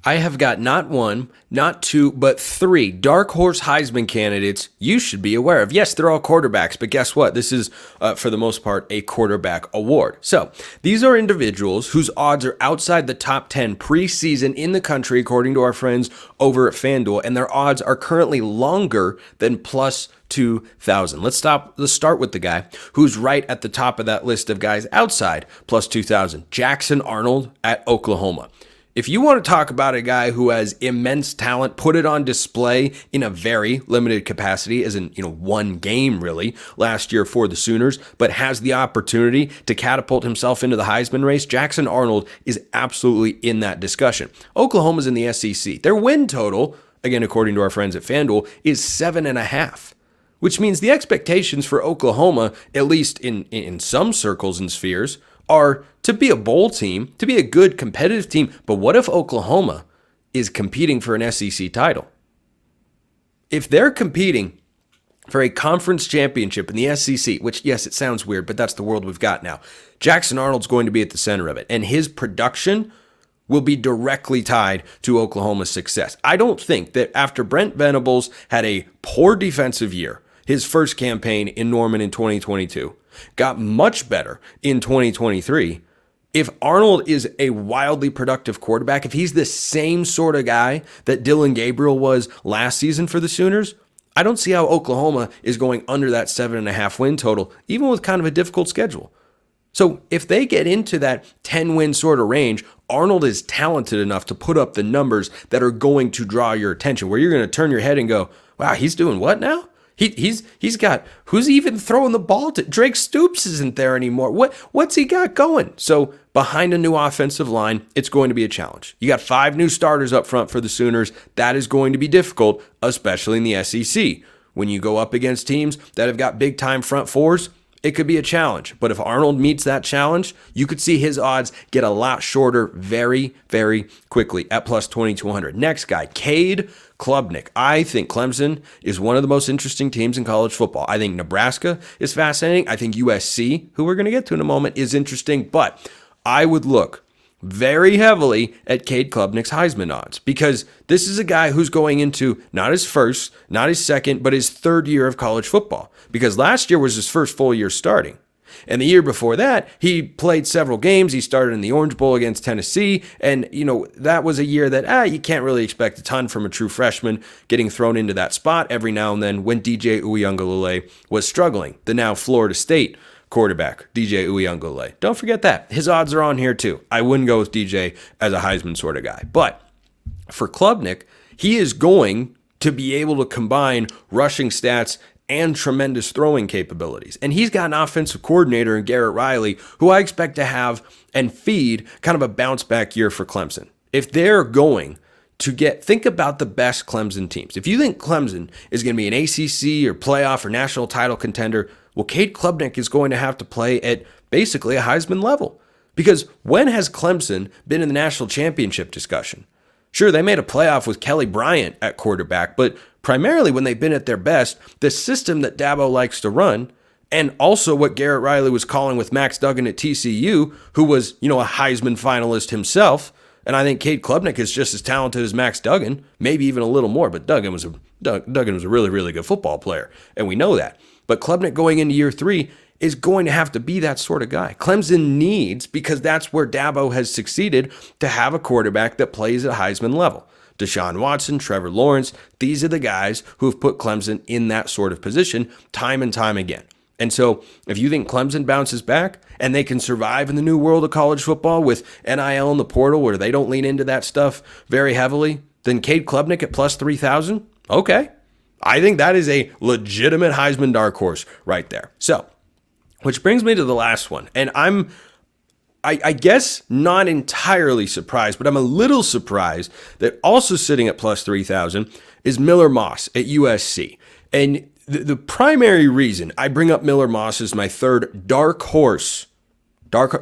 I have got not one, not two, but three dark horse Heisman candidates you should be aware of. Yes, they're all quarterbacks, but guess what? This is, for the most part, a quarterback award. So these are individuals whose odds are outside the top 10 preseason in the country, according to our friends over at FanDuel, and their odds are currently longer than plus 2,000. Let's start with the guy who's right at the top of that list of guys outside plus 2,000, Jackson Arnold at Oklahoma. If you want to talk about a guy who has immense talent, put it on display in a very limited capacity, as in, one game really last year for the Sooners, but has the opportunity to catapult himself into the Heisman race, Jackson Arnold is absolutely in that discussion. Oklahoma's in the SEC. Their win total, again, according to our friends at FanDuel, is 7.5. Which means the expectations for Oklahoma, at least in some circles and spheres, are to be a bowl team, to be a good competitive team. But what if Oklahoma is competing for an SEC title? If they're competing for a conference championship in the SEC, which, yes, it sounds weird, but that's the world we've got now, Jackson Arnold's going to be at the center of it. And his production will be directly tied to Oklahoma's success. I don't think that after Brent Venables had a poor defensive year, his first campaign in Norman in 2022, got much better in 2023. If Arnold is a wildly productive quarterback, if he's the same sort of guy that Dillon Gabriel was last season for the Sooners, I don't see how Oklahoma is going under that 7.5 win total, even with kind of a difficult schedule. So if they get into that 10-win sort of range, Arnold is talented enough to put up the numbers that are going to draw your attention, where you're going to turn your head and go, wow, he's doing what now? He's got, who's even throwing the ball to? Drake Stoops isn't there anymore. What's he got going? So behind a new offensive line, it's going to be a challenge. You got 5 new starters up front for the Sooners. That is going to be difficult, especially in the SEC. When you go up against teams that have got big time front fours, it could be a challenge. But if Arnold meets that challenge, you could see his odds get a lot shorter very, very quickly at plus 2,200. Next guy, Kade Klubnik. I think Clemson is one of the most interesting teams in college football. I think Nebraska is fascinating. I think USC, who we're going to get to in a moment, is interesting. But I would look very heavily at Kade Klubnik's Heisman odds, because this is a guy who's going into not his first, not his second, but his third year of college football, because last year was his first full year starting. And the year before that, he played several games. He started in the Orange Bowl against Tennessee. And, that was a year that, you can't really expect a ton from a true freshman getting thrown into that spot every now and then when DJ Uiagalelei was struggling. The now Florida State quarterback, DJ Uiagalelei. Don't forget that. His odds are on here too. I wouldn't go with DJ as a Heisman sort of guy. But for Clubnik, he is going to be able to combine rushing stats and tremendous throwing capabilities. And he's got an offensive coordinator in Garrett Riley, who I expect to have and feed kind of a bounce back year for Clemson. If they're going to think about the best Clemson teams. If you think Clemson is going to be an ACC or playoff or national title contender, well, Kade Klubnik is going to have to play at basically a Heisman level. Because when has Clemson been in the national championship discussion? Sure, they made a playoff with Kelly Bryant at quarterback, but primarily when they've been at their best, the system that Dabo likes to run, and also what Garrett Riley was calling with Max Duggan at TCU, who was, a Heisman finalist himself. And I think Kade Klubnik is just as talented as Max Duggan, maybe even a little more, but Duggan was a really, really good football player, and we know that. But Klubnik going into year 3 is going to have to be that sort of guy. Clemson needs, because that's where Dabo has succeeded, to have a quarterback that plays at Heisman level. Deshaun Watson, Trevor Lawrence, these are the guys who have put Clemson in that sort of position time and time again. And so if you think Clemson bounces back and they can survive in the new world of college football with NIL in the portal where they don't lean into that stuff very heavily, then Kade Klubnik at plus 3,000, okay. I think that is a legitimate Heisman dark horse right there. So, which brings me to the last one. And I guess not entirely surprised, but I'm a little surprised that also sitting at plus 3,000 is Miller Moss at USC. And the primary reason I bring up Miller Moss as my third dark horse,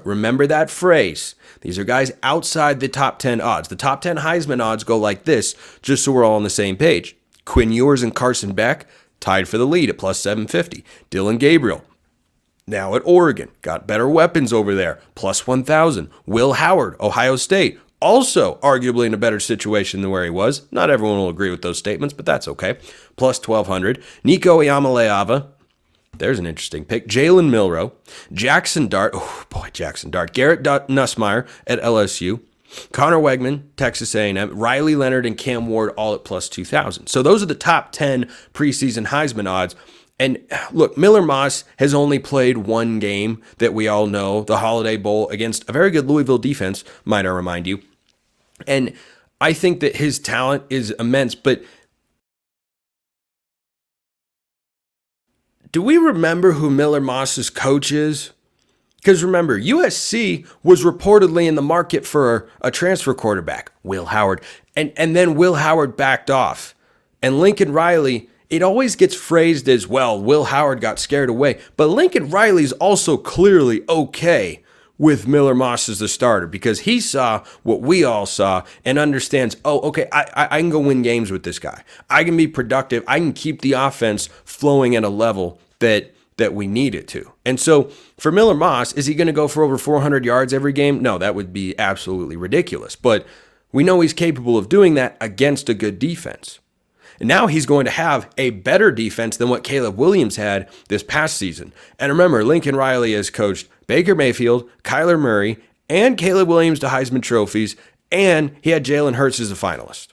remember that phrase. These are guys outside the top 10 odds. The top 10 Heisman odds go like this, just so we're all on the same page. Quinn Ewers and Carson Beck tied for the lead at plus 750. Dillon Gabriel, now at Oregon, got better weapons over there, plus 1,000. Will Howard, Ohio State, also arguably in a better situation than where he was. Not everyone will agree with those statements, but that's okay. Plus 1,200. Nico Iamaleava. There's an interesting pick. Jalen Milroe. Jackson Dart. Oh, boy, Jackson Dart. Garrett Nussmeier at LSU. Connor Wegman, Texas A&M, Riley Leonard, and Cam Ward all at plus 2,000. So those are the top 10 preseason Heisman odds. And look, Miller Moss has only played one game that we all know, the Holiday Bowl, against a very good Louisville defense, might I remind you. And I think that his talent is immense, but do we remember who Miller Moss's coach is? Because remember, USC was reportedly in the market for a transfer quarterback, Will Howard, and then Will Howard backed off. And Lincoln Riley, it always gets phrased as, well, Will Howard got scared away. But Lincoln Riley's also clearly okay with Miller Moss as the starter because he saw what we all saw and understands, oh, okay, I can go win games with this guy. I can be productive. I can keep the offense flowing at a level that we need it to. And so for Miller Moss, is he going to go for over 400 yards every game? No, that would be absolutely ridiculous. But we know he's capable of doing that against a good defense. And now he's going to have a better defense than what Caleb Williams had this past season. And remember, Lincoln Riley has coached Baker Mayfield, Kyler Murray, and Caleb Williams to Heisman trophies, and he had Jalen Hurts as a finalist.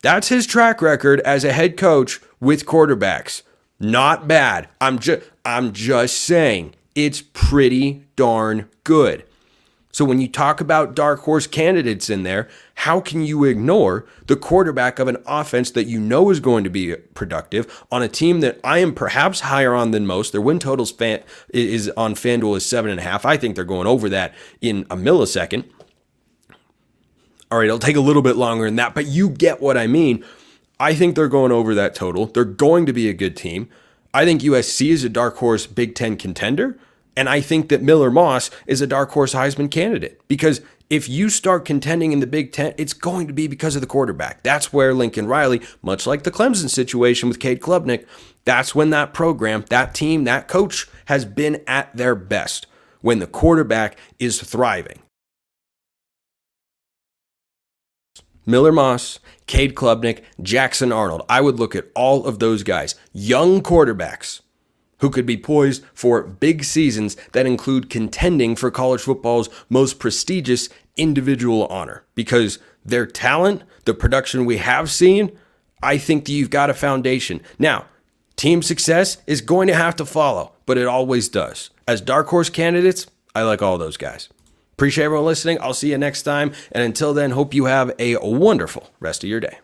That's his track record as a head coach with quarterbacks. Not bad. I'm just saying it's pretty darn good. So when you talk about dark horse candidates in there, how can you ignore the quarterback of an offense that you know is going to be productive on a team that I am perhaps higher on than most? Their win totals is on FanDuel is 7.5. I think they're going over that in a millisecond. All right, it'll take a little bit longer than that, but you get what I mean. I think they're going over that total. They're going to be a good team. I think USC is a dark horse Big Ten contender. And I think that Miller Moss is a dark horse Heisman candidate because if you start contending in the Big Ten, it's going to be because of the quarterback. That's where Lincoln Riley, much like the Clemson situation with Cade Klubnik, that's when that program, that team, that coach has been at their best, when the quarterback is thriving. Miller Moss, Kade Klubnik, Jackson Arnold. I would look at all of those guys, young quarterbacks who could be poised for big seasons that include contending for college football's most prestigious individual honor. Because their talent, the production we have seen, I think that you've got a foundation. Now, team success is going to have to follow, but it always does. As dark horse candidates, I like all those guys. Appreciate everyone listening. I'll see you next time. And until then, hope you have a wonderful rest of your day.